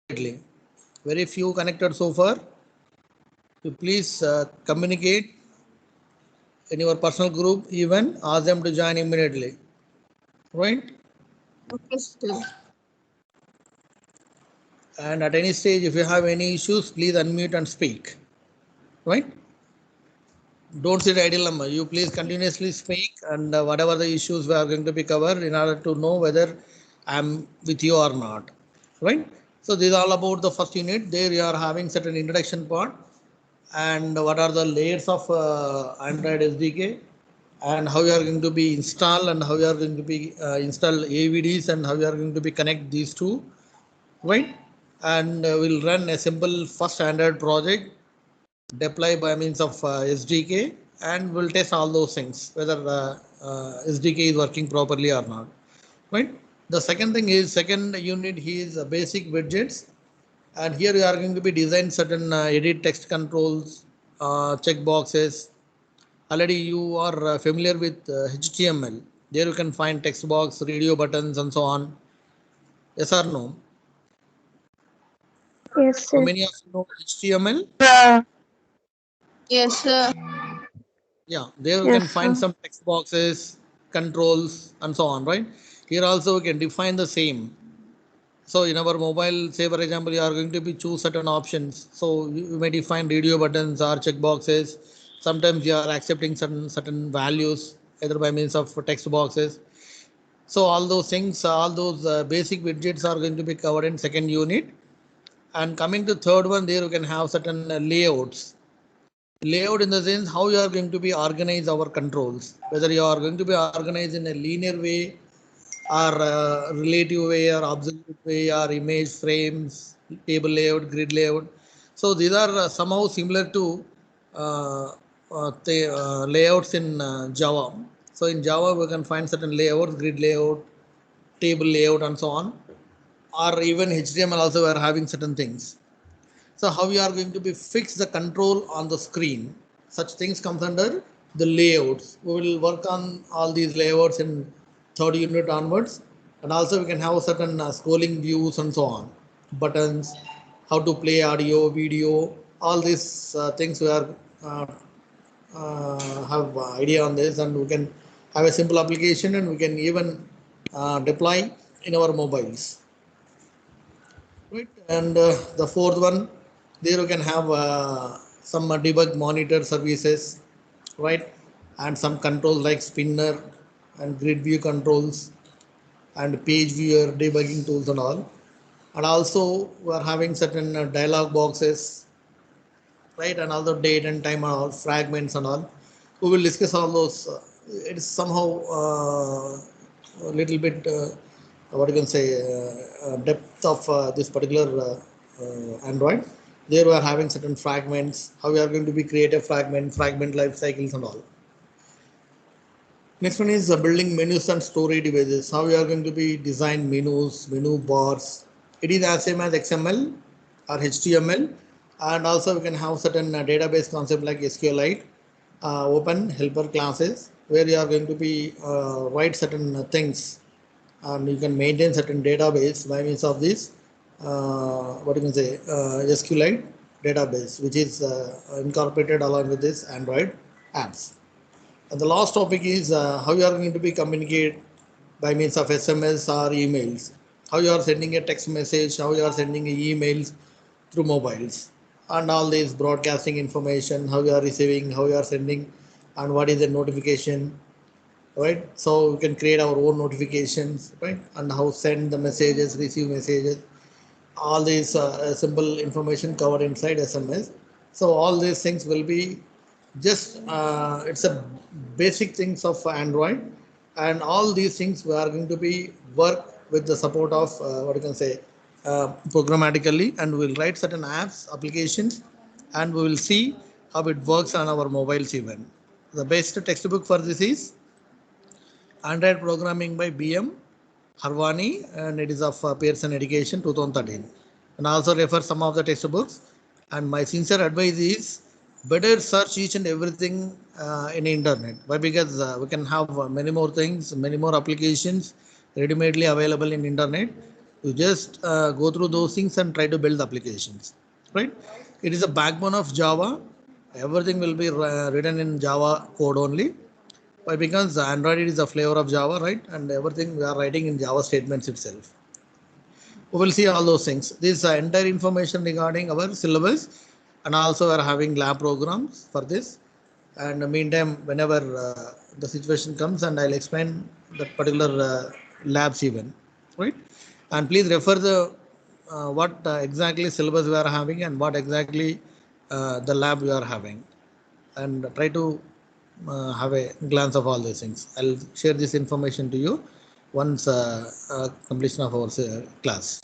immediately. Very few connected so far. You please communicate in your personal group, even ask them to join immediately. Right? Okay, sir. And at any stage, if you have any issues, please unmute and speak. Right? Don't sit idle. You please continuously speak, and whatever the issues we are going to be covered in order to know whether I'm with you or not. Right? So this is all about the first unit. There you are having certain introduction part and what are the layers of Android SDK and how you are going to be install and how you are going to be install AVDs and how you are going to be connect these two, right? And we'll run a simple first Android project deploy by means of SDK, and we'll test all those things whether the SDK is working properly or not, right? The second thing is second unit is basic widgets, and here we are going to be design certain edit text controls, check boxes. Already you are familiar with HTML. There you can find text box, radio buttons, and so on. Yes or no? Yes, How sir. many of you know HTML? Yes, sir. Yeah, there you can Yes, find sir. some text boxes, controls, and so on, right? Here also we can define the same. So in our mobile, say for example, you are going to be choose certain options. So you may define radio buttons or checkboxes. Sometimes you are accepting certain values either by means of text boxes. So all those things, all those basic widgets are going to be covered in second unit. And coming to third one, there you can have certain layouts. Layout in the sense how you are going to be organize our controls. Whether you are going to be organized in a linear way or relative way or absolute way or image frames, table layout, grid layout. So these are somehow similar to the layouts in Java. So in Java we can find certain layouts, grid layout, table layout, and so on. Or even HTML also we are having certain things. So how you are going to be fix the control on the screen? Such things comes under the layouts. We will work on all these layouts in third unit onwards, and also we can have certain scrolling views and so on, buttons, how to play audio, video, all these things we are uh, have idea on this, and we can have a simple application, and we can even deploy in our mobiles. Right. And the fourth one, there you can have some debug monitor services, right? And some controls like spinner and grid view controls and page viewer debugging tools and all. And also we are having certain dialog boxes, right? And all the date and time and all fragments and all. We will discuss all those. It is somehow a little bit what you can say depth of this particular Android. There we are having certain fragments. How we are going to be create a fragment life cycles and all. Next one is building menus and storage devices. How we are going to be design menus, menu bars. It is as same as XML or HTML, and also we can have certain database concept like SQLite, open helper classes, where you are going to be write certain things, and you can maintain certain database by means of this what you can say SQLite database, which is incorporated along with this Android apps. And the last topic is how you are going to be communicate by means of SMS or emails. How you are sending a text message, how you are sending emails through mobiles, and all these broadcasting information, how you are receiving, how you are sending, and what is the notification, right? So we can create our own notifications, right? And how send the messages, receive messages, all these simple information covered inside SMS. So all these things will be just it's a basic things of Android, and all these things we are going to be work with the support of what you can say programmatically, and we'll write certain apps, applications, and we will see how it works on our mobiles even. The best textbook for this is Android Programming by BM Harvani, and it is of Pearson Education 2013. And also refer some of the textbooks. And my sincere advice is better search each and everything in internet. Why? Because we can have many more things, many more applications ready-madely available in internet. You just go through those things and try to build applications, right? It is a backbone of Java. Everything will be written in Java code only. Why? Because Android is a flavor of Java, right? And everything we are writing in Java statements itself. We will see all those things. This entire information regarding our syllabus, and also we are having lab programs for this. And meantime, whenever the situation comes, and I'll explain that particular labs even, right? And please refer the what exactly syllabus we are having and what exactly the lab we are having, and try to have a glance of all these things. I'll share this information to you once completion of our class.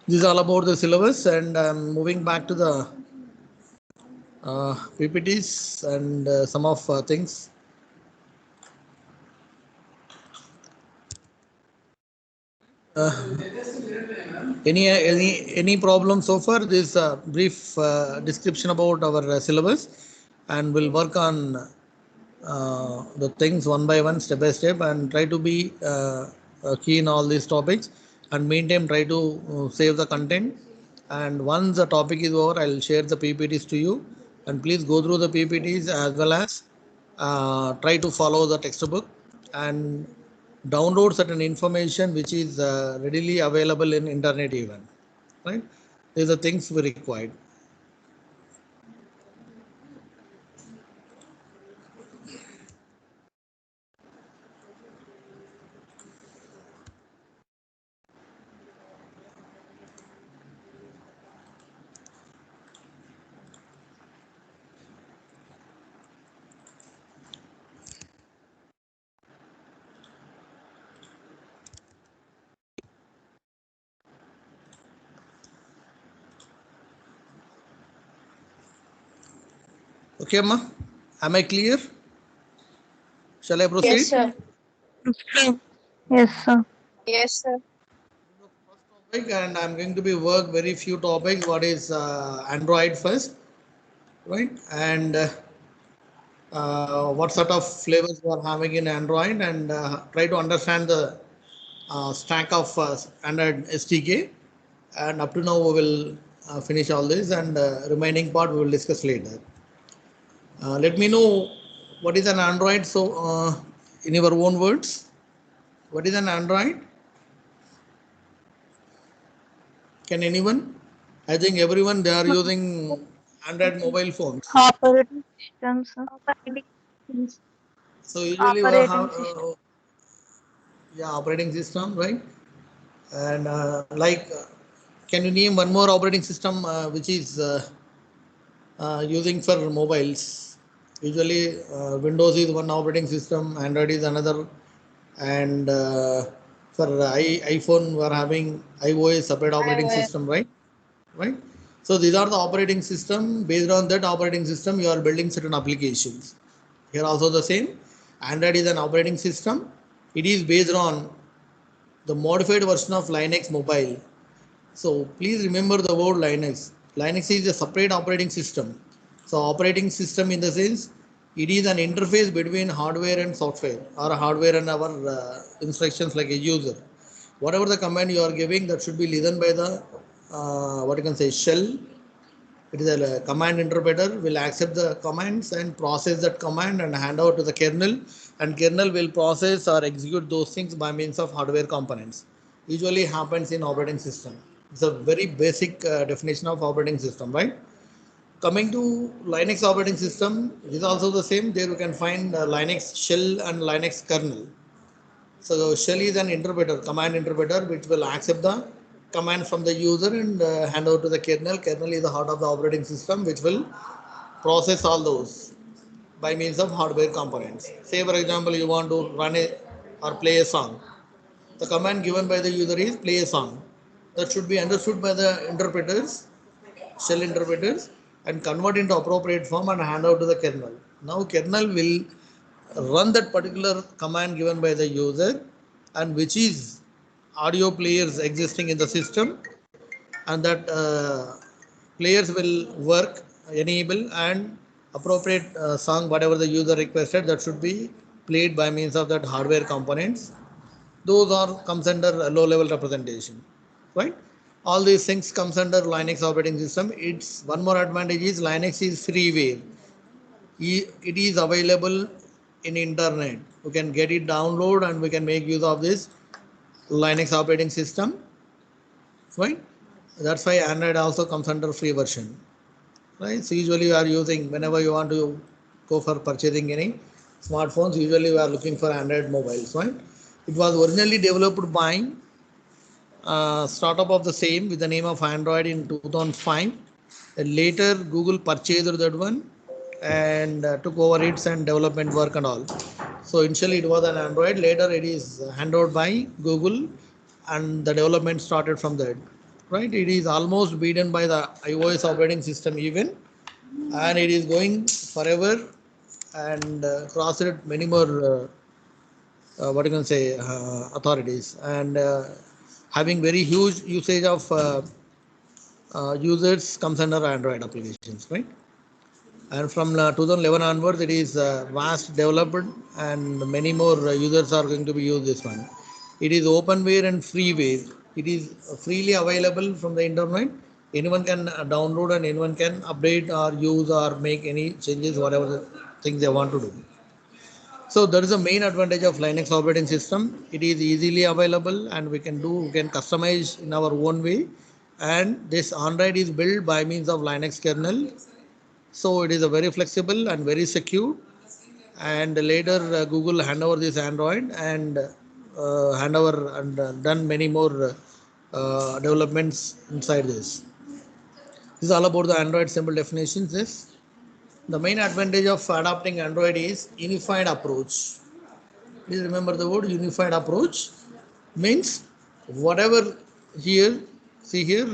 This is all about the syllabus, and moving back to the PPTs and some of things. Any problem so far? This brief description about our syllabus, and we'll work on the things one by one, step by step, and try to be key in all these topics. And meantime, try to save the content. And once the topic is over, I'll share the PPTs to you. And please go through the PPTs as well as try to follow the textbook and download certain information which is readily available in internet even, right? These are things we required. Okay, ma, am I clear? Shall I Yes, proceed? sir. Okay. Yes, sir. Yes, sir. Topic, and I'm going to be work very few topics. What is Android first, right? And what sort of flavors we are having in Android, and try to understand the stack of Android SDK. And up to now, we will finish all this, and remaining part we will discuss later. Let me know what is an Android. So, in your own words, what is an Android? Can anyone? I think everyone they are using Android mobile phones. Operating system, sir. So usually we Operating have system. yeah, operating system, right? And can you name one more operating system which is using for mobiles? Usually Windows is one operating system, Android is another, and for iPhone we are having iOS separate I operating will. system, right? Right. So these are the operating system. Based on that operating system, you are building certain applications. Here also the same. Android is an operating system. It is based on the modified version of Linux mobile. So please remember the word Linux. Linux is a separate operating system. So operating system in the sense it is an interface between hardware and software, or hardware and our instructions like a user. Whatever the command you are giving, that should be listened by the what you can say shell. It is a command interpreter will accept the commands and process that command and hand over to the kernel, and kernel will process or execute those things by means of hardware components. Usually happens in operating system. It's a very basic definition of operating system, right? Coming to Linux operating system, it is also the same. There you can find Linux shell and Linux kernel. So shell is an interpreter, command interpreter, which will accept the command from the user and hand over to the kernel. Kernel is the heart of the operating system, which will process all those by means of hardware components. Say, for example, you want to run a or play a song. The command given by the user is play a song. That should be understood by the interpreters, shell interpreters, and convert into appropriate form and hand out to the kernel. Now, kernel will run that particular command given by the user, and which is audio players existing in the system, and that players will work, enable, and appropriate song whatever the user requested, that should be played by means of that hardware components. those are comes under a low level representation, right? All these things comes under Linux operating system. It's one more advantage is Linux is freeware. It is available in internet. We can get it download and we can make use of this Linux operating system, right? That's why Android also comes under free version, right? So usually you are using whenever you want to go for purchasing any smartphones, usually we are looking for Android mobiles, right? It was originally developed by startup of the same with the name of Android in 2005. And later Google purchased that one and took over its and development work and all. So initially it was an Android, later it is handed over by Google and the development started from that, right? It is almost beaten by the iOS operating system even, and it is going forever and crossed many more what you can say authorities and having very huge usage of users comes under Android applications, right? And from 2011 onwards, it is vast developed and many more users are going to be use this one. It is openware and freeware. It is freely available from the internet. Anyone can download and anyone can update or use or make any changes, whatever the things they want to do. So that is the main advantage of Linux operating system. It is easily available and we can customize in our own way. And this Android is built by means of Linux kernel. So it is a very flexible and very secure. And later Google hand over this Android and hand over and done many more developments inside this. This is all about the Android symbol definitions. This the main advantage of adopting Android is unified approach. Please remember the word unified approach means whatever here, see here,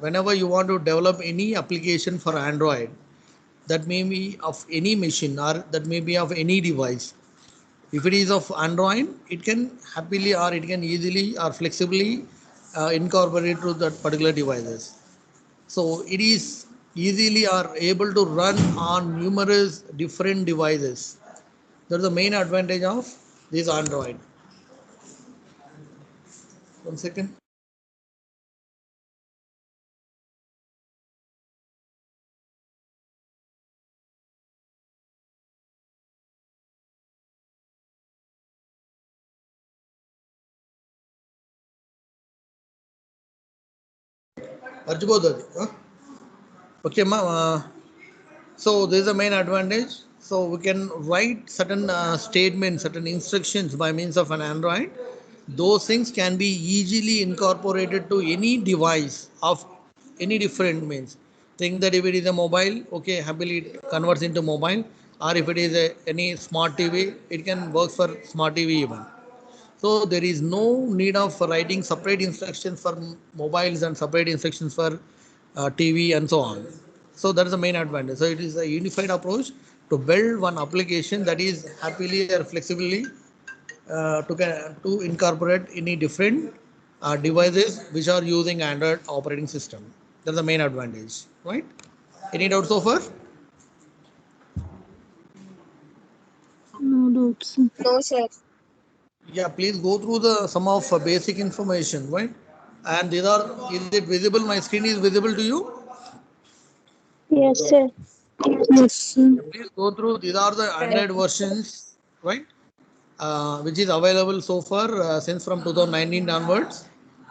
whenever you want to develop any application for Android, that may be of any machine or that may be of any device. If it is of Android, it can happily or it can easily or flexibly incorporate to that particular devices. So it is easily are able to run on numerous different devices. That's the main advantage of this Android. One second. Arjubodh, huh? Okay, ma. So this is the main advantage. So we can write certain statements, certain instructions by means of an Android. Those things can be easily incorporated to any device of any different means. Think that if it is a mobile, okay, happily it converts into mobile, or if it is any smart TV, it can work for smart TV even. So there is no need of writing separate instructions for mobiles and separate instructions for TV and so on. So that is the main advantage. So it is a unified approach to build one application that is happily or flexibly to incorporate any different devices which are using Android operating system. That's the main advantage, right? Any doubts so far? No doubts. No, sir. Yeah, please go through the some of basic information, right? And these are, is it visible? My screen is visible to you? Yes, sir. Yes, sir. Please go through. These are the Android versions, right? Which is available so far since from 2019 onwards.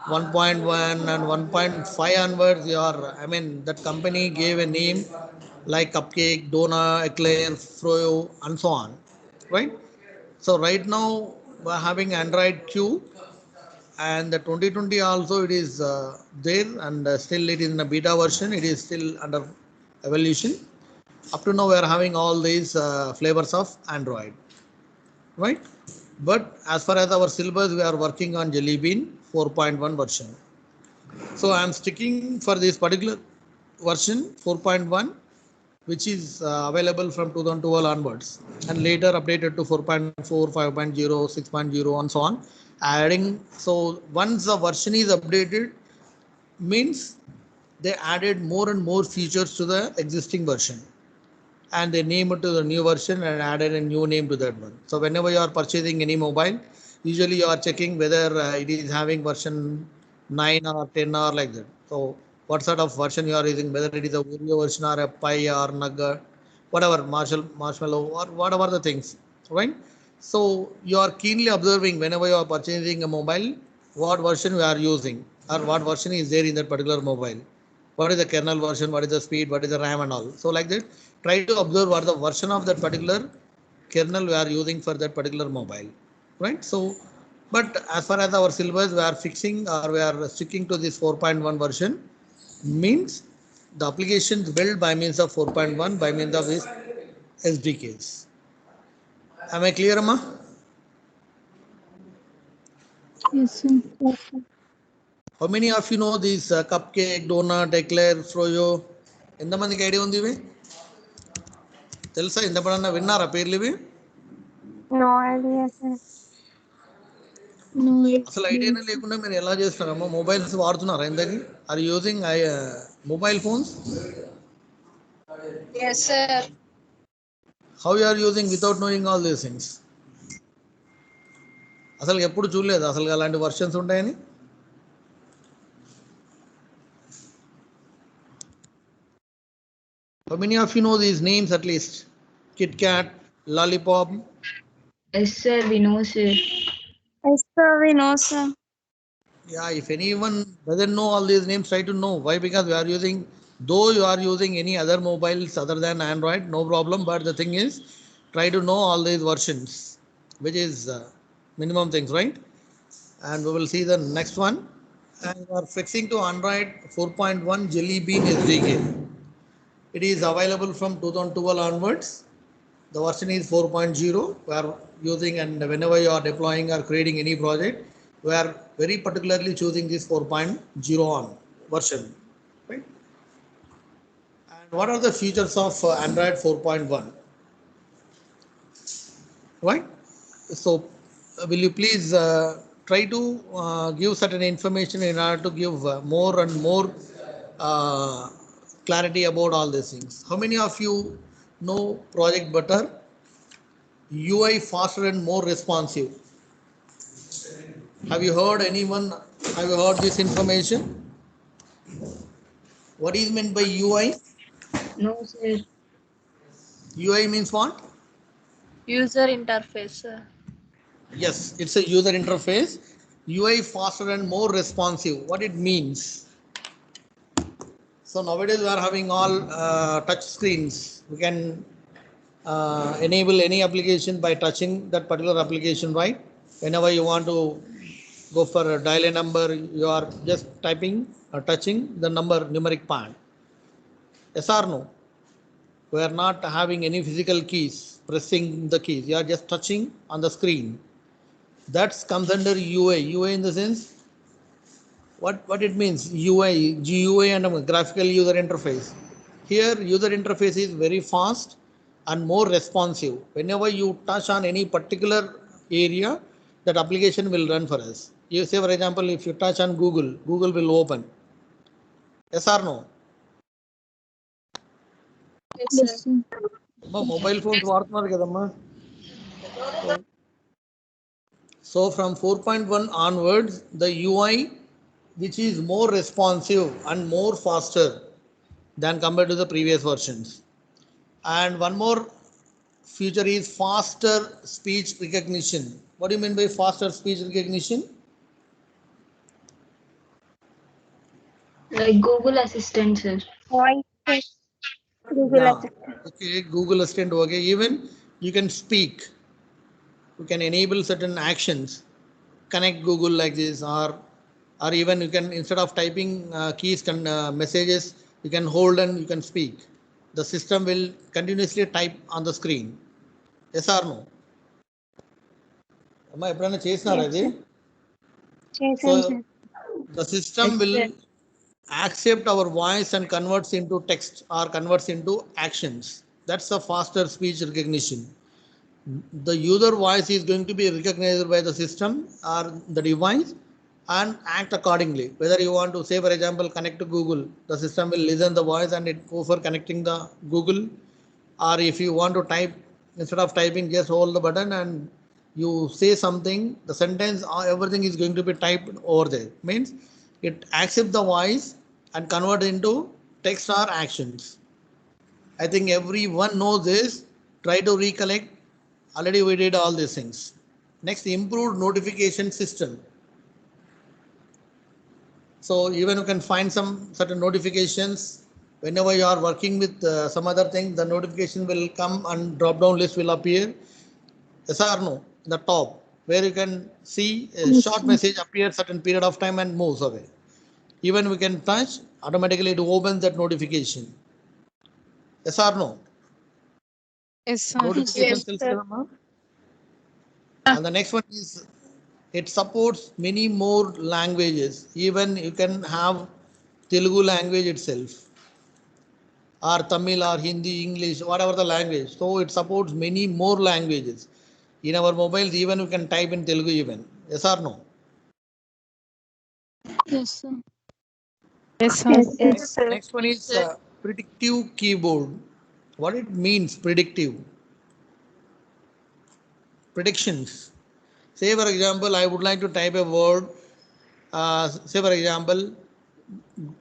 1.1 and 1.5 onwards, I mean, that company gave a name like Cupcake, Dona, Eclair, Froyo, and so on, right? So right now we're having Android Q, and the 2020 also it is there, and still it is in a beta version. It is still under evolution. Up to now, we are having all these flavors of Android, right? But as far as our syllabus, we are working on Jelly Bean 4.1 version. So I am sticking for this particular version 4.1, which is available from 2012 onwards, and later updated to 4.4, 5.0, 6.0, and so on. Adding, so once the version is updated, means they added more and more features to the existing version, and they name it to the new version and added a new name to that one. So whenever you are purchasing any mobile, Usually you are checking whether it is having version 9 or 10 or like that. So what sort of version you are using, whether it is a Oreo version or a Pi or Nugget, whatever, Marshmallow or whatever the things, right? So you are keenly observing whenever you are purchasing a mobile, what version you are using or what version is there in that particular mobile. What is the kernel version, what is the speed, what is the RAM and all. So like that, try to observe what the version of that particular kernel we are using for that particular mobile, right? So, but as far as our syllabus, we are fixing or we are sticking to this 4.1 version, means the applications built by means of 4.1 by means of this SDKs. Am I clear, Amma? Yes, sir. How many of you know these cupcake, donut, eclair, froyo? ఎంతమందికి idea ఉంది ఇవి? తెలుసా? ఎంతమంది విన్నారా పేర్లు ఇవి? No idea, sir. No అసలు idea. ఐడియానే లేకుండా మీరు ఎలా చేస్తున్నారమ్మా? మొబైల్స్ వాడుతున్నారా ఇంతకీ? Are using mobile phones? Yes, sir. How you are using without knowing all these things? అసలు ఎప్పుడు చూడలేదు అసలు అలాంటి వర్షన్స్ ఉంటాయని. How many of you know these names at least? Kit Kat, Lollipop. Yes, sir, we know, sir. Yes, sir, we know, sir. Yeah, if anyone doesn't know all these names, try to know. Why? Because we are using, though you are using any other mobiles other than Android, no problem. But the thing is, try to know all these versions, which is minimum things, right? And we will see the next one. And we are fixing to Android 4.1 Jelly Bean SDK. It is available from 2012 onwards. The version is 4.0. We are using, and whenever you are deploying or creating any project, we are very particularly choosing this 4.0 on version. Right? And what are the features of Android 4.1? Right? So, will you please try to give certain information in order to give more and more clarity about all these things. How many of you know Project Butter? UI faster and more responsive. Have you heard anyone? Have you heard this information? What is meant by UI? No, sir. UI means what? User interface, sir. Yes, it's a user interface. UI faster and more responsive. What it means? So nowadays we are having all touch screens. We can enable any application by touching that particular application, right? Whenever you want to go for a dial a number, you are just typing or touching the number numeric pad. Yes or no? We are not having any physical keys, pressing the keys. You are just touching on the screen. That comes under UA. UA in the sense, what it means? UI, GUI and a graphical user interface. Here, user interface is very fast and more responsive. Whenever you touch on any particular area, that application will run for us. You say, for example, if you touch on Google, Google will open. Yes or no? Yes, Yes, sir. sir. Mobile phones వాడుతున్నారు కదమ్మా. So from 4.1 onwards, the UI, which is more responsive and more faster than compared to the previous versions. And one more feature is faster speech recognition. What do you mean by faster speech recognition? Like Google Assistant, sir. Voice, sir. Google Yeah. Assistant. Okay, Google Assistant. Okay, even you can speak. You can enable certain actions. Connect Google like this, or even you can, instead of typing keys, messages, you can hold and you can speak. The system will continuously type on the screen. Yes or no? అమ్మా ఎప్పుడైనా చేసినారా Yes, అది? sir. So Jason, sir. the system Yes, will sir. accept our voice and converts into text or converts into actions. That's a faster speech recognition. The user voice is going to be recognized by the system or the device and act accordingly. Whether you want to say, for example, connect to Google, the system will listen the voice and it go for connecting the Google. Or if you want to type, instead of typing, just hold the button and you say something, the sentence, everything is going to be typed over there. Means it accepts the voice and convert into text or actions. I think everyone knows this. Try to recollect. Already we did all these things. Next, improved notification system. So even you can find some certain notifications whenever you are working with some other thing, the notification will come and drop down list will appear. Yes or no? In the top, where you can see a Yes, short sir. message appear certain period of time and moves away. Even we can touch, automatically it opens that notification. Yes or no? Yes, sir. Notification Yes, tells sir. you. And the next one is it supports many more languages. Even you can have Telugu language itself, or Tamil or Hindi, English, whatever the language. So it supports many more languages. In our mobiles, even we can type in Telugu even. Yes or no? Yes, sir. Yes, sir. Yes, Next, yes, sir. next one is predictive keyboard. What it means, predictive? Predictions. Say for example, I would like to type a word. Say for example,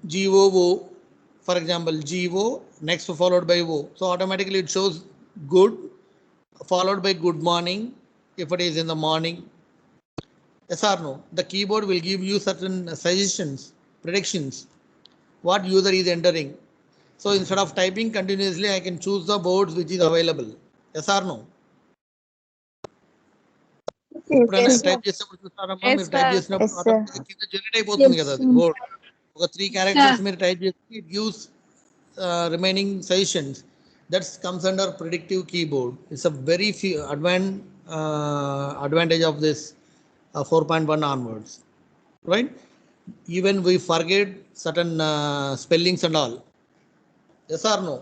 GOO. For example, GO next followed by O. So automatically it shows good followed by good morning if it is in the morning. Yes or no? The keyboard will give you certain suggestions, predictions, what user is entering. So instead of typing continuously, I can choose the boards which is available. Yes or no? Yes, ఎప్పుడైనా Yes, sir. sir. Type చేసేటప్పుడు చూస్తారమ్మా, Yes, మీరు type sir. చేసినప్పుడు Yes, sir. ఆటోమేటిక్గా కింద generate అయిపోతుంది Yes, కదా అది sir. Word. ఒక 3 Sir. క్యారెక్టర్స్ మీరు టైప్ చేసి it gives remaining sessions. That comes under predictive keyboard. It's a very few advantage of this 4.1 onwards, right? Even we forget certain spellings and all. Yes or no?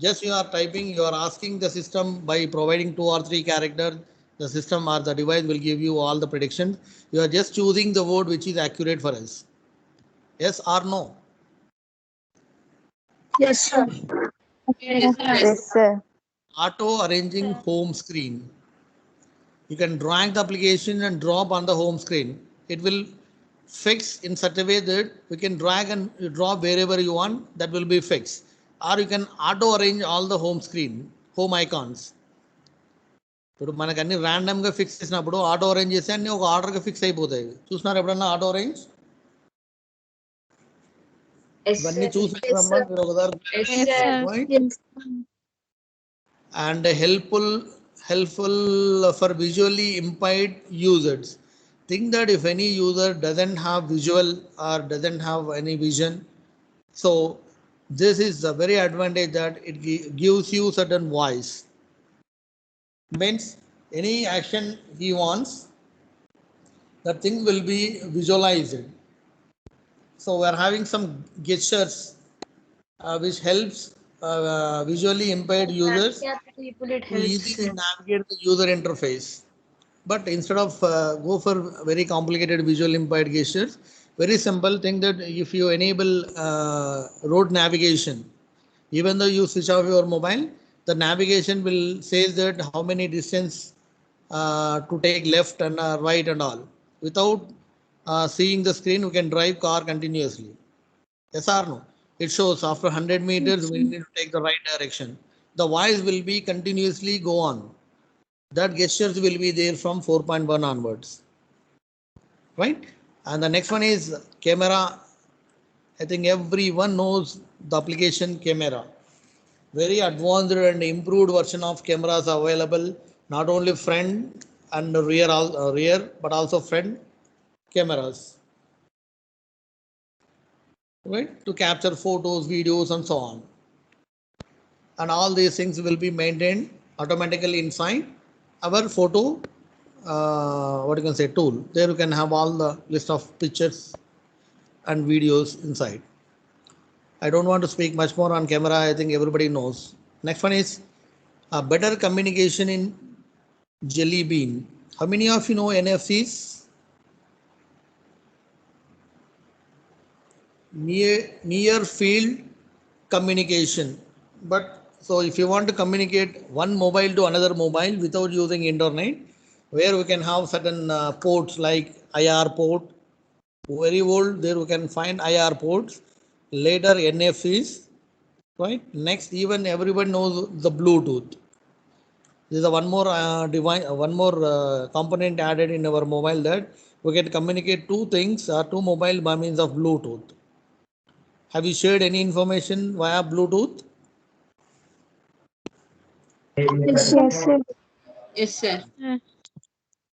Just you are typing, you are asking the system by providing 2 or 3 characters. The system or the device will give you all the predictions. You are just choosing the word which is accurate for us. Yes or no? Yes, sir. Yes, sir. Yes, sir. Auto arranging home screen. You can drag the application and drop on the home screen. It will fix in such a way that you can drag and drop wherever you want, that will be fixed. Or you can auto arrange all the home screen, home icons. ఇప్పుడు మనకు అన్ని ర్యాండమ్గా fix చేసినప్పుడు auto arrange చేస్తే అన్ని ఒక ఆర్డర్గా fix అయిపోతాయి. చూసినారు ఎప్పుడన్నా ఆటో అరేంజ్? Yes, ఇవన్నీ sir. Yes, చూసినమ్మా sir. మీరు ఒకసారి. Yes, Yes, sir. sir. Right? Yes. And helpful for visually impaired users. Think that if any user doesn't have visual or doesn't have any vision, so this is a very advantage that it gives you certain voice. Means any action he wants, the thing will be visualized. So we are having some gestures which helps visually impaired users Handicapped people, it to helps, easily sir. navigate the user interface. But instead of go for very complicated visual impaired gestures, very simple thing that if you enable road navigation, even though you switch off your mobile, the navigation will say that how many distance to take left and right and all. Without seeing the screen, we can drive car continuously. Yes or no? It shows after 100 meters, Yes, we sir. need to take the right direction. The voice will be continuously go on. That gestures will be there from 4.1 onwards, right? And the next one is camera. I think everyone knows the application camera. Very advanced and improved version of cameras available, not only front and rear, but also front cameras, right? To capture photos, videos, and so on. And all these things will be maintained automatically inside our photo what you can say tool. There you can have all the list of pictures and videos inside. I don't want to speak much more on camera. I think everybody knows. Next one is better communication in Jelly Bean. How many of you know NFCs? Near field communication. But so if you want to communicate one mobile to another mobile without using internet, where we can have certain ports like IR port. Very old, there we can find IR ports. Later NFCs, right? Next, even everybody knows the Bluetooth. This is a one more device, one more component added in our mobile that we can communicate two things or two mobile by means of Bluetooth. Have you shared any information via Bluetooth? Yes, sir. Yes, sir.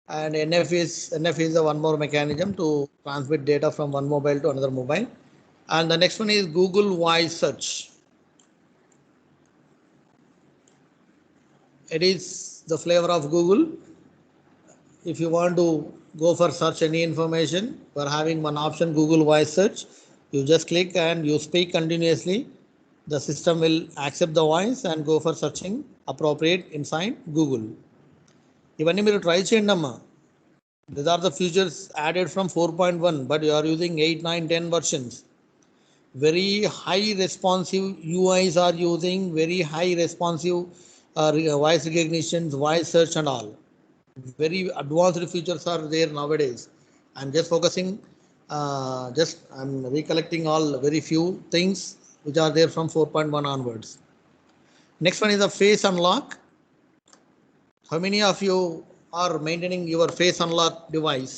And NF is a one more mechanism to transmit data from one mobile to another mobile. And the next one is Google Voice Search. It is the flavor of Google. If you want to go for search any information, we're having one option, Google Voice Search. You just click and you speak continuously. The system will accept the voice and go for searching appropriate inside Google. ఇవన్నీ మీరు try చేయండి అమ్మా. These are the features added from 4.1, but you are using 8, 9, 10 versions. Very high responsive UIs are using, very high responsive voice recognition, voice search and all. Very advanced features are there nowadays. I'm just focusing, I'm recollecting all very few things which are there from 4.1 onwards. Next one is the face unlock. How many of you are maintaining your face unlock device?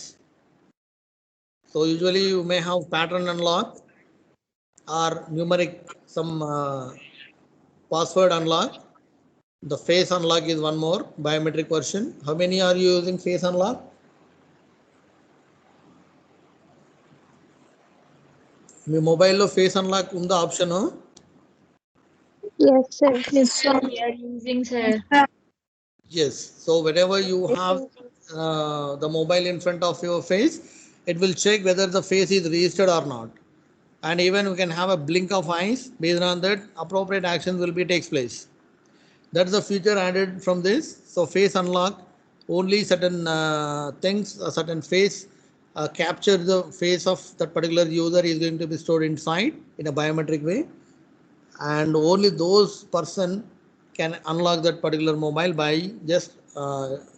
So usually you may have pattern unlock or numeric some password unlock. The face unlock is one more biometric version. How many are you using face unlock? మీ మొబైల్లో face unlock ఉందా option? Yes, sir. Yes, sir. We are using, sir. Yes. So whenever you have the mobile in front of your face, it will check whether the face is registered or not. And even we can have a blink of eyes. Based on that, appropriate actions will be takes place. That's the feature added from this. So face unlock, only certain things, a certain face capture the face of that particular user is going to be stored inside in a biometric way, and only those person can unlock that particular mobile by just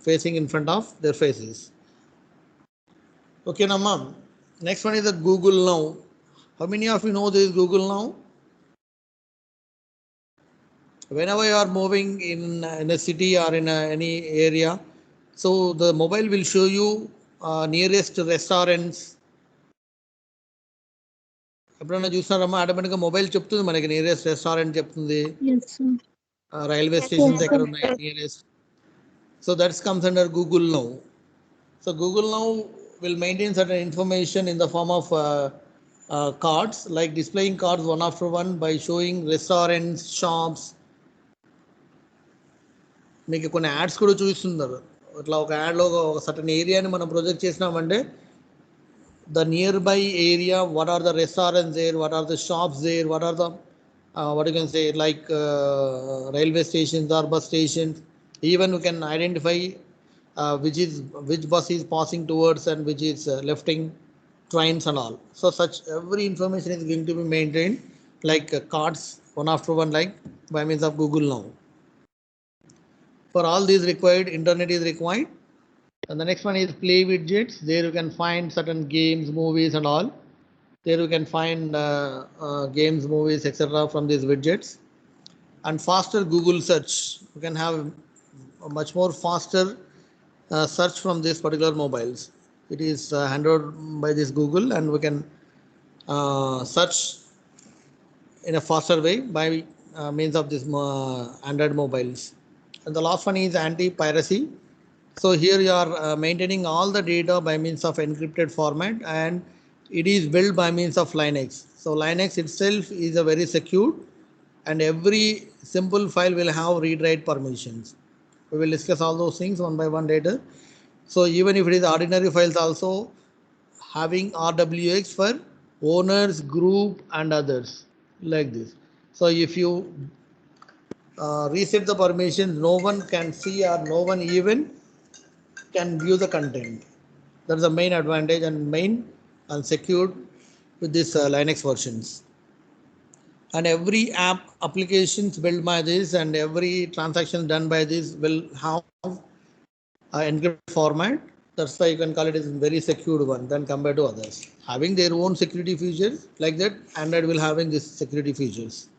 facing in front of their faces. Okay, now ma'am. Next one is the Google Now. How many of you know this Google Now? Whenever you are moving in a city or in any area, so the mobile will show you nearest restaurants. ఎప్పుడైనా చూస్తున్నారమ్మా, ఆటోమేటిక్గా mobile చెప్తుంది మనకి nearest restaurant చెప్తుంది, Yes, sir. Railway stations ఎక్కడ ఉన్నాయి nearest. So that's comes under Google now. So Google now will maintain certain information in the form of cards, like displaying cards one after one by showing restaurants, shops. మీకు కొన్ని ads కూడా చూపిస్తున్నారు. అట్లా ఒక యాడ్లో ఒక సర్టన్ ఏరియాని మనం ప్రొజెక్ట్ చేసినామంటే the nearby area, what are the restaurants there, what are the shops there, what are the what you can say like railway stations or bus stations. Even we can identify which bus is passing towards and which is lefting trains and all. So such every information is going to be maintained like cards one after one, like by means of Google Now. For all these required, internet is required. And the next one is play widgets. There you can find certain games, movies and all. There you can find games, movies, etc. from these widgets. And faster Google search. You can have a much more faster search from these particular mobiles. It is handled by this Google, and we can search in a faster way by means of this Android mobiles. And the last one is anti-piracy. So here you are maintaining all the data by means of encrypted format, and it is built by means of Linux. So Linux itself is a very secure, and every simple file will have read-write permissions. We will discuss all those things one by one later. So even if it is ordinary files also having RWX for owners, group and others like this. So if you reset the permissions, no one can see or no one even can view the content. That's the main advantage and main and secured with this Linux versions. And every applications built by this and every transaction done by this will have encrypted format. That's why you can call it as a very secured one than compared to others. Having their own security features like that, Android will having this security features.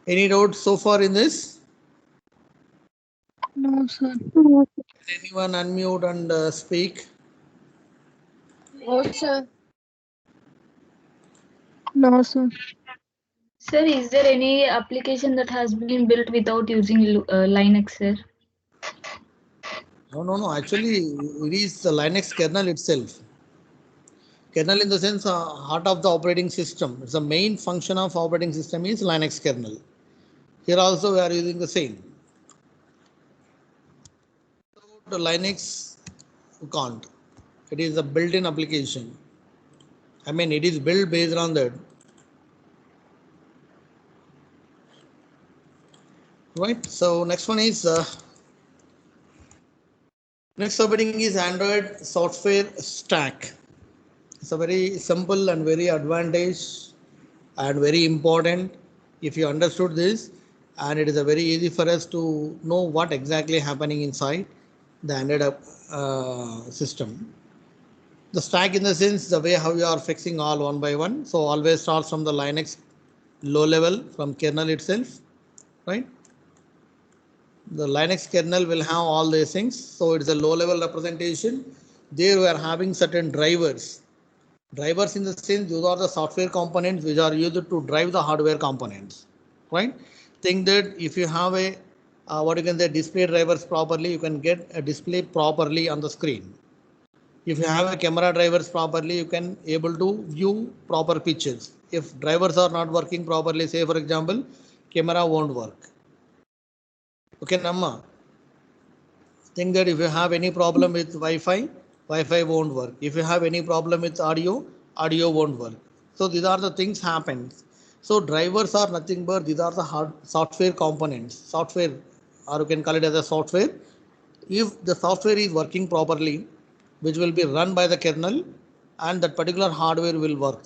Any doubts so far in this? No, sir. No, Can anyone unmute and speak? No, sir. No, sir. Sir, is there any application that has been built without using Linux, sir? No. Actually, it is the Linux kernel itself. Kernel in the sense heart of the operating system. It's the main function of operating system is Linux kernel. Here also we are using the same. So the Linux you can't. It is a built-in application. I mean, it is built based on that. Right. So next one is next operating is Android software stack. It's a very simple and very advantage and very important if you understood this, and it is a very easy for us to know what exactly happening inside the Android system. The stack in the sense the way how you are fixing all one by one. So always starts from the Linux low level from kernel itself, right? The Linux kernel will have all these things. So it's a low level representation. There we are having certain drivers. Drivers in the sense those are the software components which are used to drive the hardware components, right? Think that if you have a what you can say display drivers properly, you can get a display properly on the screen. If you have a camera drivers properly, you can able to view proper pictures. If drivers are not working properly, say for example, camera won't work. Okay, Namma. Think that if you have any problem with Wi-Fi, Wi-Fi won't work. If you have any problem with audio, audio won't work. So these are the things happen. So drivers are nothing but these are the hard software components. Software, or you can call it as a software. If the software is working properly, which will be run by the kernel, and that particular hardware will work,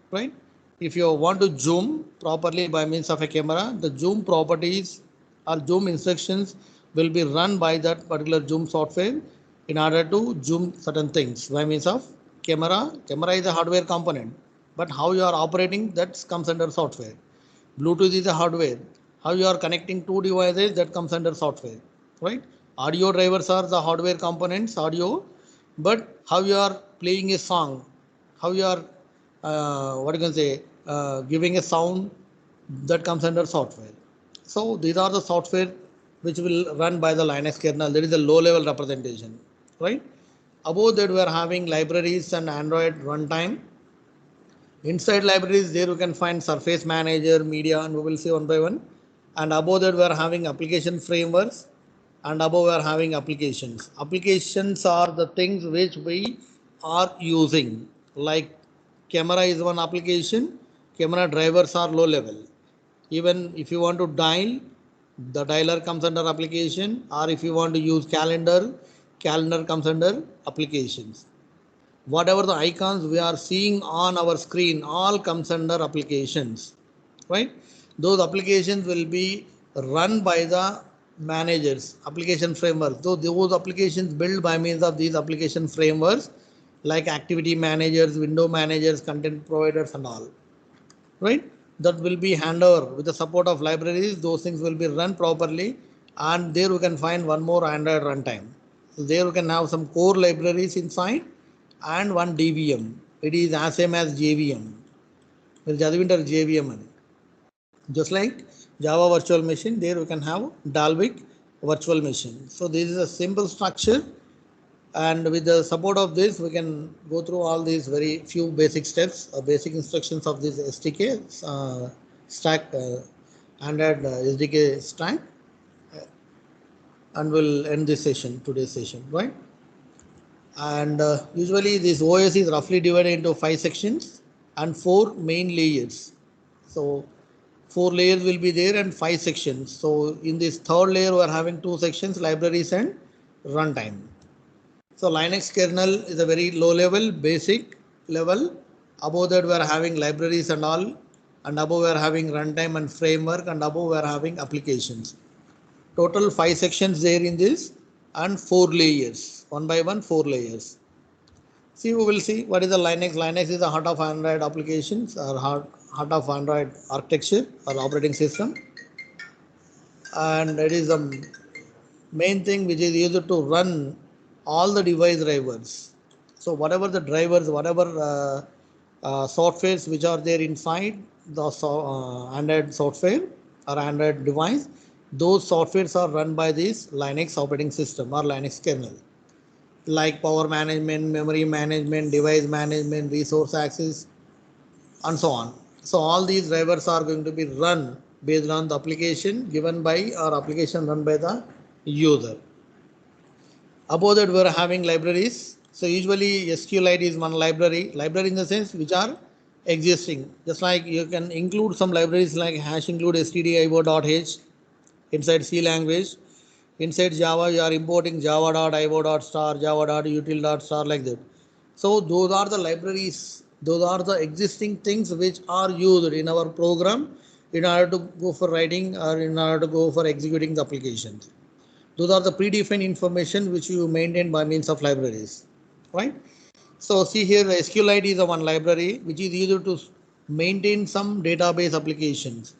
right? If you want to zoom properly by means of a camera, the zoom properties or zoom instructions will be run by that particular zoom software in order to zoom certain things by means of camera. Camera is a hardware component, but how you are operating that comes under software. Bluetooth is a hardware. How you are connecting two devices that comes under software, right? Audio drivers are the hardware components, audio, but how you are playing a song, how you are what you can say giving a sound that comes under software. So these are the software which will run by the Linux kernel. There is a low level representation, right? Above that we are having libraries and Android runtime. Inside libraries, there you can find Surface Manager, Media, and we will see one by one. And above that, we are having application frameworks, and above we are having applications. Applications are the things which we are using. Like camera is one application. Camera drivers are low level. Even if you want to dial, the dialer comes under application. Or if you want to use calendar, calendar comes under applications. Whatever the icons we are seeing on our screen all comes under applications, right? Those applications will be run by the managers application framework. So those applications built by means of these application frameworks like activity managers, window managers, content providers and all, right? That will be handover with the support of libraries. Those things will be run properly, and there we can find one more Android runtime. So there we can have some core libraries inside and one DVM. It is as same as JVM. మీరు చదివింటారు JVM అని. Just like Java virtual machine, there we can have Dalvik virtual machine. So this is a simple structure, and with the support of this we can go through all these very few basic steps, basic instructions of this SDK stack, Android SDK stack, and we'll end this session, today's session, right? And usually this OS is roughly divided into 5 sections and 4 main layers. So 4 layers will be there and 5 sections. So in this third layer we are having 2 sections, libraries and runtime. So Linux kernel is a very low level, basic level. Above that we are having libraries and all, and above we are having runtime and framework, and above we are having applications. Total 5 sections there in this, and 4 layers, one by one, 4 layers. See, we will see what is the Linux. Linux is the heart of Android applications or heart of Android architecture or operating system, and it is the main thing which is used to run all the device drivers. So whatever the drivers, whatever softwares which are there inside the Android software or Android device, those softwares are run by this Linux operating system or Linux kernel, like power management, memory management, device management, resource access, and so on. So all these drivers are going to be run based on the application given by or application run by the user. Above that, we are having libraries. So usually SQLite is one library. Library in the sense which are existing. Just like you can include some libraries like hash include stdio.h inside C language. Inside Java, you are importing java.io.star, java.util.star like that. So those are the libraries. Those are the existing things which are used in our program in order to go for writing or in order to go for executing the applications. Those are the predefined information which you maintain by means of libraries, right? So see here, SQLite is the one library which is used to maintain some database applications.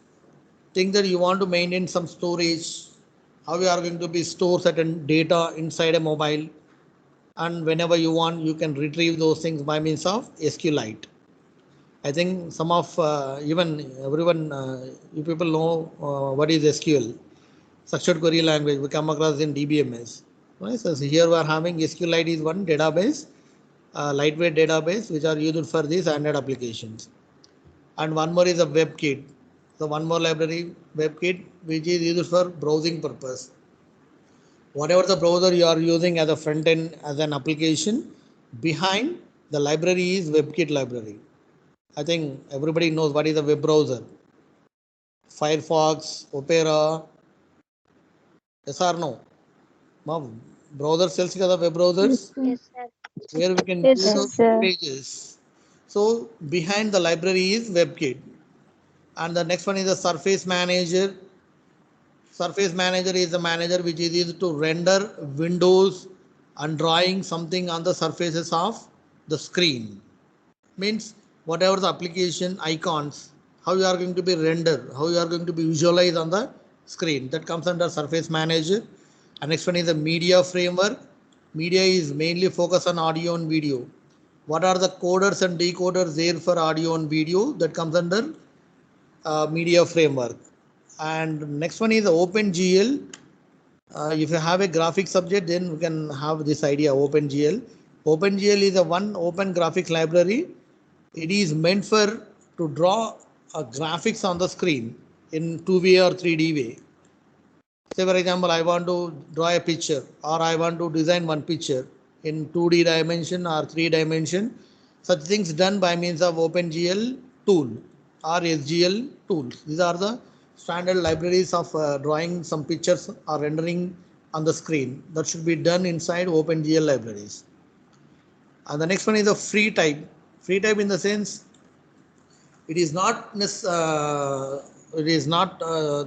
Think that you want to maintain some storage, how you are going to be store certain data inside a mobile, and whenever you want, you can retrieve those things by means of SQLite. I think some of even everyone, you people know what is SQL. Structured query language we come across in DBMS. Right? So here we are having SQLite is one database, lightweight database which are used for these Android applications. And one more is a WebKit. So one more library, WebKit, which is used for browsing purpose. Whatever the browser you are using as a front end as an application, behind the library is WebKit library. I think everybody knows what is a web browser. Firefox, Opera, yes or no? Browser sells the web browsers where we can Yes, view the sir. pages. So behind the library is WebKit. And the next one is the Surface Manager. Surface Manager is the manager which is used to render windows and drawing something on the surfaces of the screen. Means whatever the application icons, how you are going to be rendered, how you are going to be visualized on the screen. That comes under Surface Manager. And next one is the Media Framework. Media is mainly focused on audio and video. What are the coders and decoders there for audio and video? That comes under Media Framework. And next one is the OpenGL. If you have a graphic subject, then we can have this idea OpenGL. OpenGL is a one open graphics library. It is meant for to draw graphics on the screen in 2D or 3D way. Say for example, I want to draw a picture or I want to design one picture in 2D dimension or 3 dimension. Such things done by means of OpenGL tool or SGL tools. These are the standard libraries of drawing some pictures or rendering on the screen that should be done inside OpenGL libraries. And the next one is a free type. Free type in the sense it is not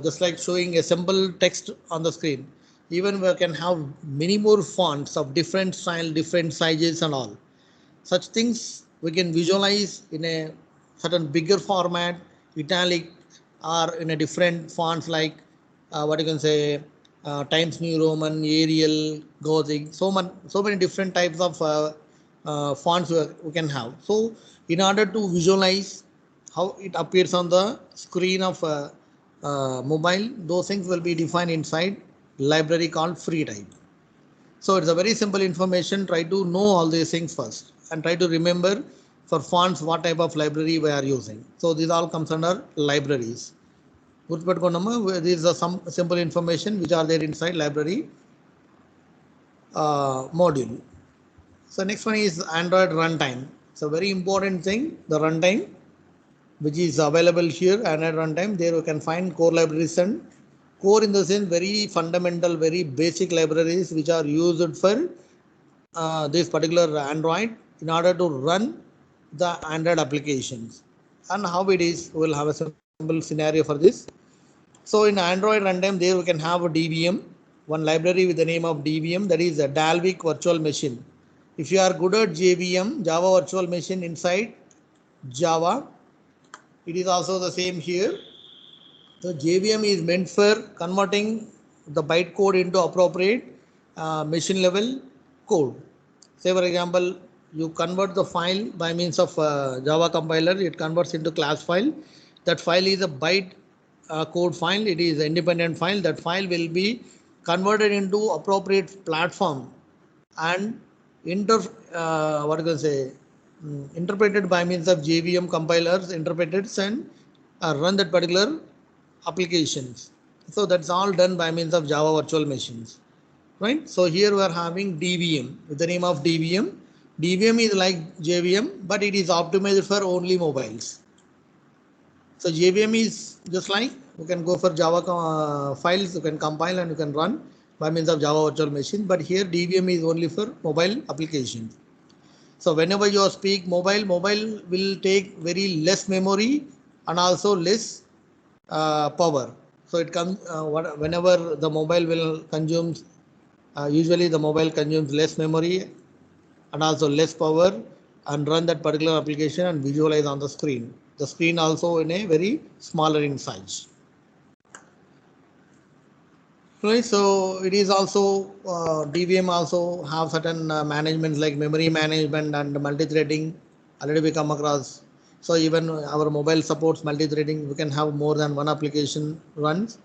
just like showing a simple text on the screen. Even we can have many more fonts of different style, different sizes and all. Such things we can visualize in a certain bigger format, italic, or in a different fonts like what you can say Times New Roman, Arial, Gothic, so many different types of fonts we can have. So in order to visualize how it appears on the screen of mobile, those things will be defined inside library called free type. So it's a very simple information. Try to know all these things first and try to remember for fonts what type of library we are using. So these all comes under libraries. These are some simple information which are there inside library module. So next one is Android runtime. So very important thing, the runtime, which is available here. Android runtime, there you can find core libraries and core in the sense very fundamental, very basic libraries which are used for this particular Android in order to run the Android applications. And how it is, we will have a simple scenario for this. So in Android runtime, there we can have a DVM. one library with the name of DVM, that is a Dalvik virtual machine. If you are good at JVM, Java virtual machine inside Java, it is also the same here. So JVM is meant for converting the byte code into appropriate machine level code. Say for example, you convert the file by means of Java compiler, it converts into class file. That file is a byte code file, it is an independent file. That file will be converted into appropriate platform and what you can say, interpreted by means of JVM compilers, interpreted and run that particular applications. So that's all done by means of Java virtual machines, right? So here we are having DVM with the name of DVM. DVM is like JVM, but it is optimized for only mobiles. So JVM is just like you can go for Java files, you can compile and you can run by means of Java virtual machine. But here DVM is only for mobile applications. So whenever you speak mobile will take very less memory and also less power. So it comes whenever the mobile will consume. Usually the mobile consumes less memory and also less power and run that particular application and visualize on the screen. The screen also in a very smaller in size. Right, so it is also DVM also have certain managements like memory management and multi-threading. Already we come across. So even our mobile supports multi-threading. We can have more than one application runs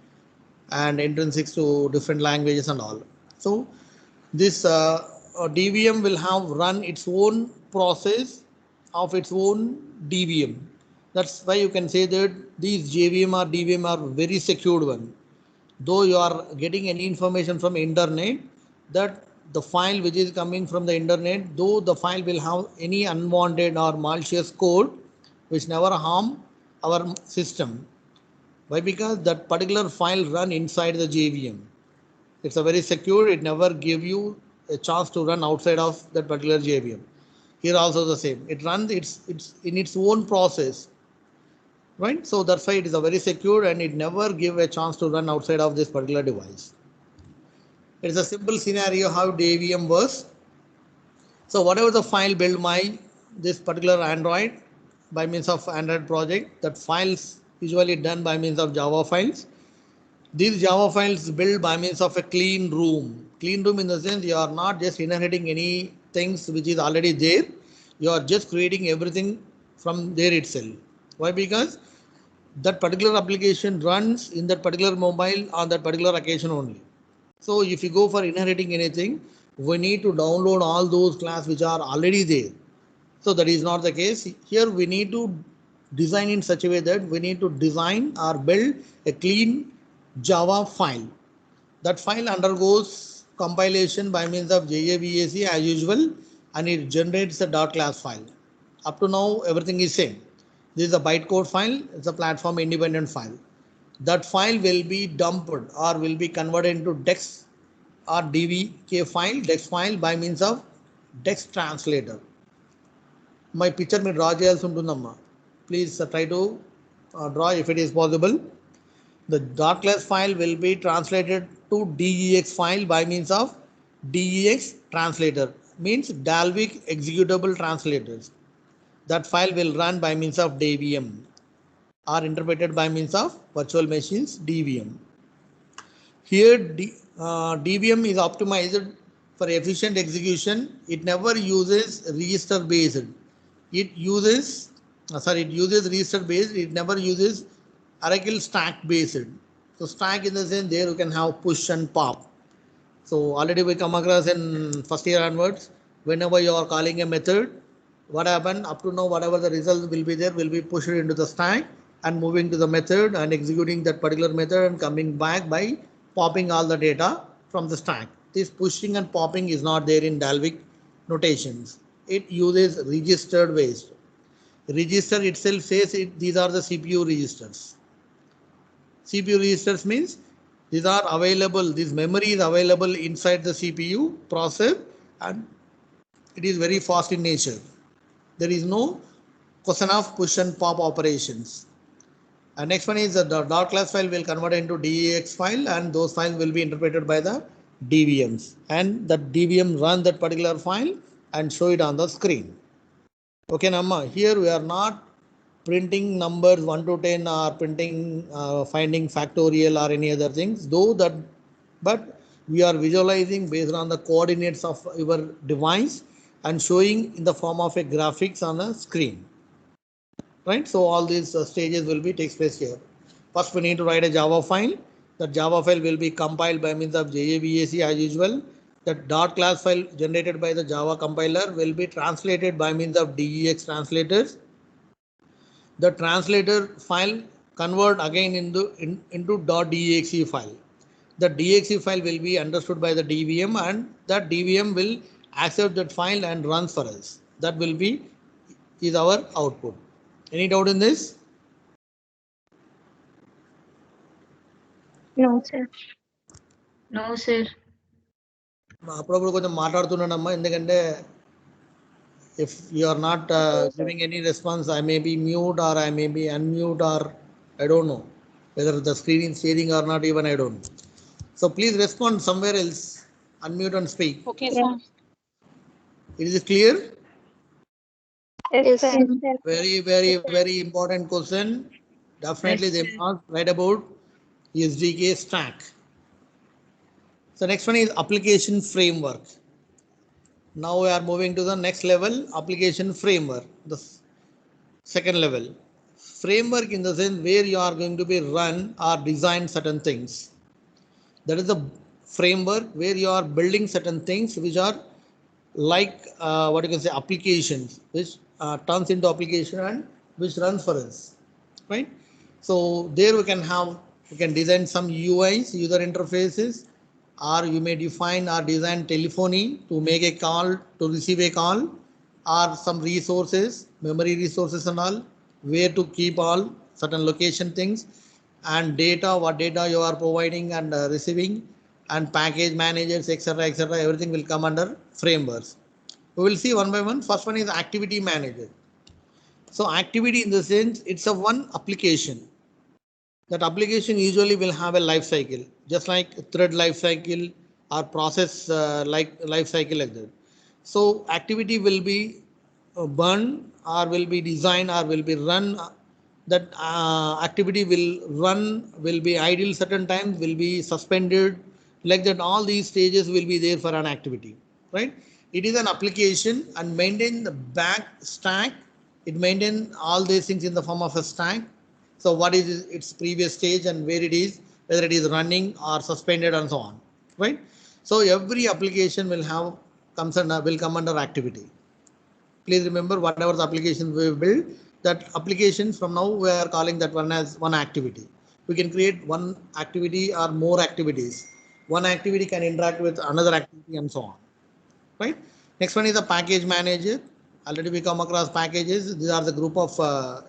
and intrinsics to different languages and all. So this DVM will have run its own process of its own DVM. That's why you can say that these JVM or DVM are very secured one. Though you are getting any information from internet, that the file which is coming from the internet, though the file will have any unwanted or malicious code which never harm our system. Why? Because that particular file run inside the JVM. It's a very secure, it never give you a chance to run outside of that particular JVM. Here also the same. It runs it's in its own process. Right? So that's why it is a very secure and it never give a chance to run outside of this particular device. It is a simple scenario how DVM works. So whatever the file build my this particular Android by means of Android project, that files usually done by means of Java files. These Java files built by means of a clean room. Clean room in the sense you are not just inheriting any things which is already there. You are just creating everything from there itself. Why? Because that particular application runs in that particular mobile on that particular occasion only. So if you go for inheriting anything, we need to download all those classes which are already there. So that is not the case. Here we need to design in such a way that we need to design or build a clean Java file. That file undergoes compilation by means of JAVAC as usual and it generates a .class file. Up to now everything is same. This is a bytecode file, it's a platform independent file. That file will be dumped or will be converted into DEX or DVK file, DEX file by means of DEX translator. My picture may draw cheyalsi. Please try to draw if it is possible. The .class file will be translated to DEX file by means of DEX translator, means Dalvik executable translators. That file will run by means of DVM or interpreted by means of virtual machines DVM. Here DVM is optimized for efficient execution. It never uses register based. It uses register based. It never uses Oracle stack based. So stack in the sense there you can have push and pop. So already we come across in first year onwards, whenever you are calling a method, what happened up to now, whatever the result will be there will be pushed into the stack and moving to the method and executing that particular method and coming back by popping all the data from the stack. This pushing and popping is not there in Dalvik notations. It uses registered based. Register itself says these are the CPU registers. CPU registers means these are available, this memory is available inside the CPU processor and it is very fast in nature. There is no question of push and pop operations. And next one is the .class file will convert into DEX file and those files will be interpreted by the DVMs, and that DVM run that particular file and show it on the screen. Okay, Namma, here we are not printing numbers 1 to 10 or printing finding factorial or any other things, though that, but we are visualizing based on the coordinates of your device and showing in the form of a graphics on a screen. Right, so all these stages will be takes place here. First, we need to write a Java file. That Java file will be compiled by means of JAVAC as usual. That dot class file generated by the Java compiler will be translated by means of DEX translators. The translator file convert again into .dexe file. The DXE file will be understood by the DVM, and that DVM will accept that file and runs for us. That will be is our output. Any doubt in this? No, sir. No, sir. అప్పుడప్పుడు కొంచెం మాట్లాడుతున్నానమ్మా, ఎందుకంటే if you are not giving any response, I may be mute or I may be unmute, or I don't know whether the screen is sharing or not, even I don't know. So please respond somewhere else, unmute and speak. Okay, Yeah. sir. Is it clear? Yes, sir. Very important question. Definitely they must write about SDK stack. So next one is application framework. Now we are moving to the next level, application framework, the second level. Framework in the sense where you are going to be run or design certain things. That is the framework where you are building certain things which are like what you can say applications, which turns into application and which runs for us, right? So there we can design some UIs, user interfaces, or you may define or design telephony to make a call, to receive a call, or some resources, memory resources and all, where to keep all certain location things, and data, what data you are providing and receiving, and package managers, etc. Everything will come under frameworks. We will see one by one. First one is activity manager. So activity in the sense it's a one application. That application usually will have a life cycle, just like thread life cycle or process like life cycle like that. So activity will be burn or will be designed or will be run. That activity will run, will be idle certain times, will be suspended, like that. All these stages will be there for an activity, right? It is an application and maintain the back stack. It maintain all these things in the form of a stack. So what is its previous stage and where it is, whether it is running or suspended and so on, right? So every application will come under activity. Please remember, whatever the applications we build, that applications from now we are calling that one as one activity. We can create one activity or more activities. One activity can interact with another activity and so on, right? Next one is the package manager. Already we come across packages. These are the group of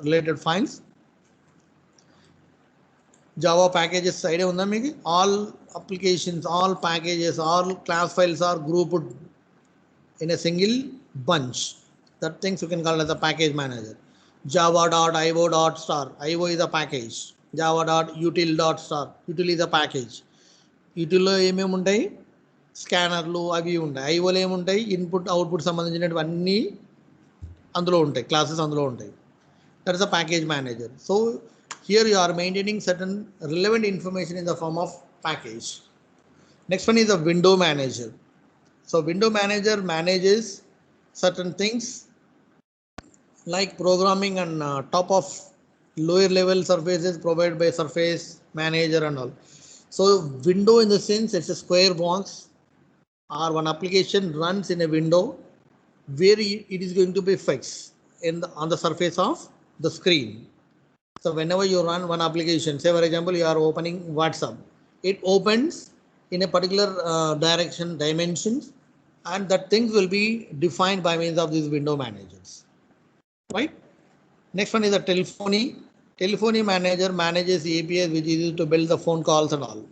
related files. Java packages side unda meeki all applications, all packages, all class files are grouped in a single bunch. That things you can call as a package manager. Java.io.star, io is a package. Java.util.star, util is a package. util లో ఏమేమి ఉంటాయి, స్కానర్లు అవి ఉంటాయి. ఐఓలో ఏముంటాయి, input output సంబంధించినవన్నీ అందులో ఉంటాయి, క్లాసెస్ అందులో ఉంటాయి. That is a package manager. So here you are maintaining certain relevant information in the form of package. Next one is a window manager. So window manager manages certain things like programming and top of lower level surfaces provided by surface manager and all. So window in the sense it's a square box or one application runs in a window where it is going to be fixed on the surface of the screen. So whenever you run one application, say for example you are opening WhatsApp, it opens in a particular dimensions, and that things will be defined by means of these window managers, right? Next one is the telephony. Telephony manager manages APIs which is used to build the phone calls and all.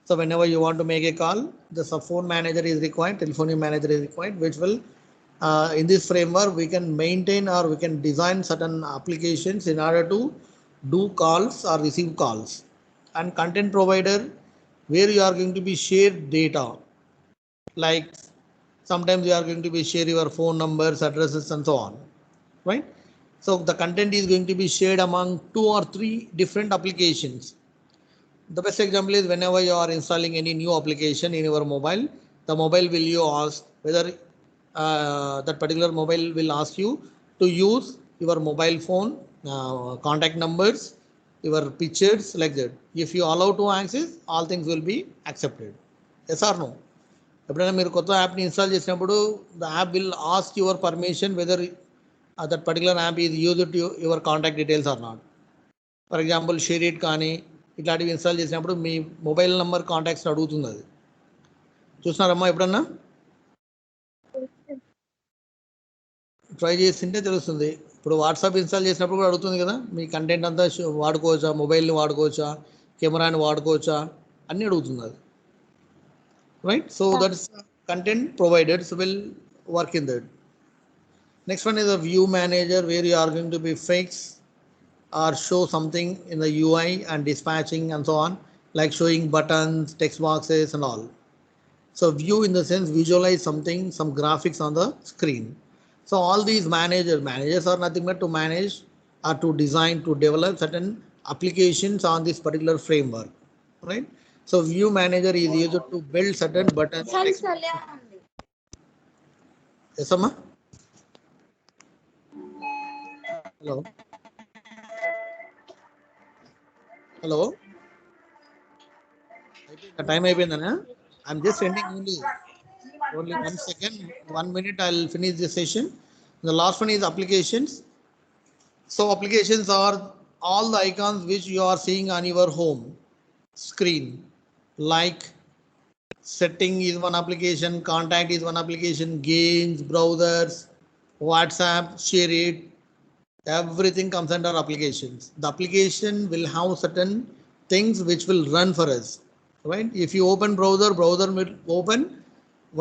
So whenever you want to make a call, the phone manager is required, telephony manager is required, which will in this framework we can maintain or we can design certain applications in order to do calls or receive calls. And content provider where you are going to be shared data. Like sometimes you are going to be share your phone numbers, addresses, and so on, right? So the content is going to be shared among 2 or 3 different applications. The best example is whenever you are installing any new application in your mobile, the mobile will you ask whether that particular mobile will ask you to use your mobile phone, contact numbers, your pictures like that. If you allow to access, all things will be accepted. Yes or no? ఎప్పుడైనా మీరు కొత్త యాప్ని install చేసినప్పుడు the app will ask your permission whether that particular app is use to your contact details or not. For example share it కానీ ఇట్లాంటివి install చేసినప్పుడు మీ mobile number contacts అడుగుతుంది అది. చూస్తున్నారమ్మా ఎప్పుడన్నా? ట్రై చేసింటే తెలుస్తుంది. ఇప్పుడు వాట్సాప్ ఇన్స్టాల్ చేసినప్పుడు కూడా అడుగుతుంది కదా, మీ కంటెంట్ అంతా వాడుకోవచ్చా, మొబైల్ని వాడుకోవచ్చా, కెమెరాని వాడుకోవచ్చా అన్నీ అడుగుతుంది అది, right? So that is content providers will work in that. Next one is a view manager where you are going to be fix or show something in the UI and dispatching and so on, like showing buttons, text boxes and all. So view in the sense visualize something, some graphics on the screen. So all these managers are nothing but to manage or to design, to develop certain applications on this particular framework, right? So view manager is used to build certain buttons. Yes, Amma? Hello? Hello? Time అయిపోయిందనా? I'm just ending only 1 second, 1 minute. I'll finish this session. The last one is applications. So applications are all the icons which you are seeing on your home screen, like setting is one application, contact is one application, games, browsers, WhatsApp, share it, everything comes under applications. The application will have certain things which will run for us, right? If you open browser will open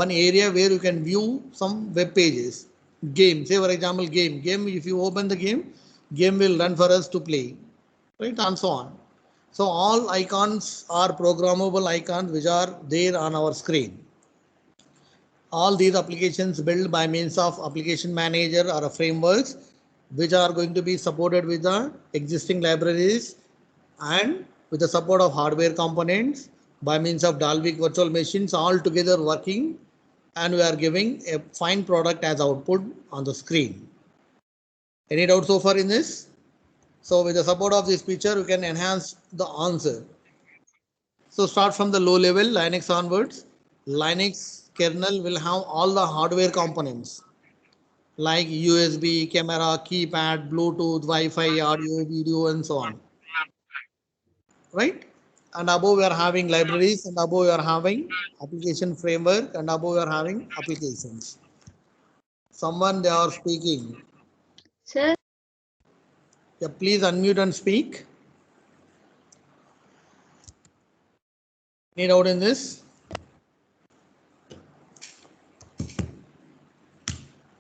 one area where you can view some web pages. Game, say for example game, if you open the game will run for us to play, right? And so on. So all icons are programmable icons which are there on our screen. All these applications built by means of application manager or a frameworks which are going to be supported with the existing libraries and with the support of hardware components by means of Dalvik virtual machines, all together working, and we are giving a fine product as output on the screen. Any doubt so far in this? So with the support of this feature, we can enhance the answer. So start from the low level, Linux onwards. Linux kernel will have all the hardware components like USB, camera, keypad, Bluetooth, Wi-Fi, audio, video, and so on, right? And above we are having libraries, and above we are having application framework, and above we are having applications. Someone they are speaking. Sir, Yeah, please unmute and speak. Any doubt in this?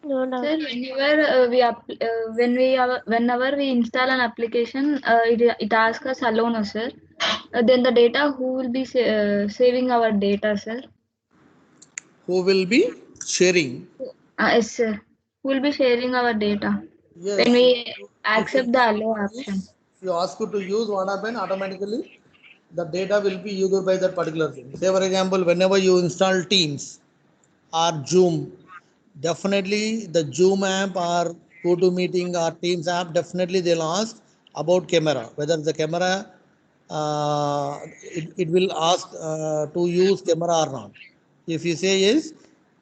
No doubt. sir, whenever we install an application, it asks us alone, sir. Then the data, who will be saving our data, sir? Who will be sharing? Yes, sir. Who will be sharing our data Yes. when we If accept the allow option? If you ask you to use, what happen automatically? The data will be used by that particular thing. Say for example, whenever you install Teams or Zoom, definitely the Zoom app or GoToMeeting or Teams app, definitely they'll ask about camera, whether the camera it will ask to use camera or not. If you say yes,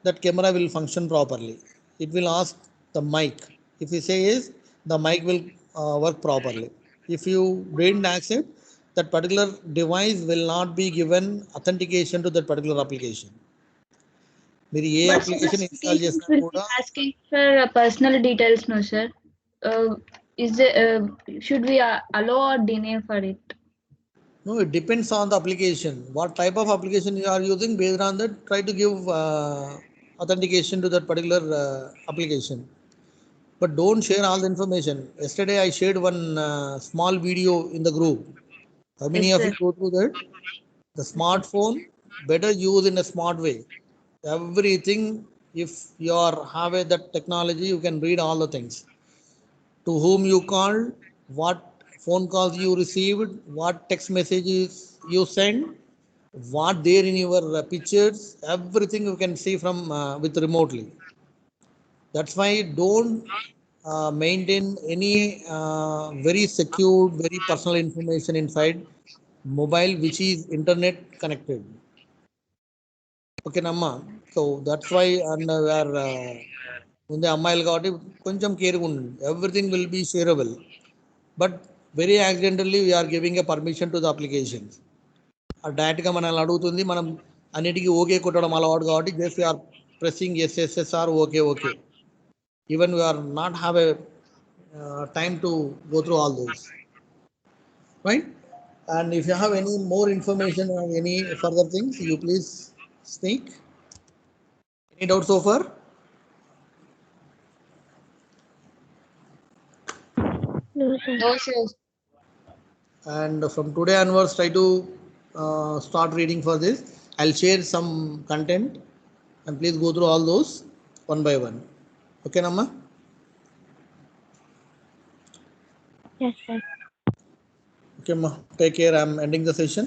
that camera will function properly. It will ask the mic. If you say yes, the mic will work properly. If you didn't accept, that particular device will not be given authentication to that particular application. మీరు ఏ But application sir, install Teams చేసినా will be కూడా asking for personal details, no, sir. Is there, should we allow or deny for it? no, it depends on the application. What type of application you are using, based on that, try to give authentication to that particular application. But don't share all the information. Yesterday I shared one small video in the group. How many Yes, of sir. you go through that? The smartphone better use in a smart way. Everything, if you are have that technology, you can read all the things. To whom you called, what phone calls you received, what text messages you sent, what there in your pictures, everything you can see from with remotely. That's why don't maintain any very secure, very personal information inside mobile which is internet connected. Okay, Namma. So that's why and we are ముందే అమ్మాయిలు కాబట్టి కొంచెం కేర్గా ఉండండి. Everything will be shareable but very accidentally we're giving a permission to the application. డైరెక్ట్గా మనల్ని అడుగుతుంది, మనం అన్నిటికీ ఓకే కొట్టడం అలవాటు కాబట్టి జస్ట్ వీఆర్ ప్రెస్సింగ్ ఎస్ఎస్ఎస్ఆర్ okay okay. Even we're not have a time to go through all those, right? And if you have any more information or any further things, you please speak. Any doubts so far? No, sir. No, sir. And from today onwards, try to start reading for this. I'll share some content and please go through all those one by one. Okay, Namma? Yes, sir. Okay, Ma. Take care. I'm ending the session.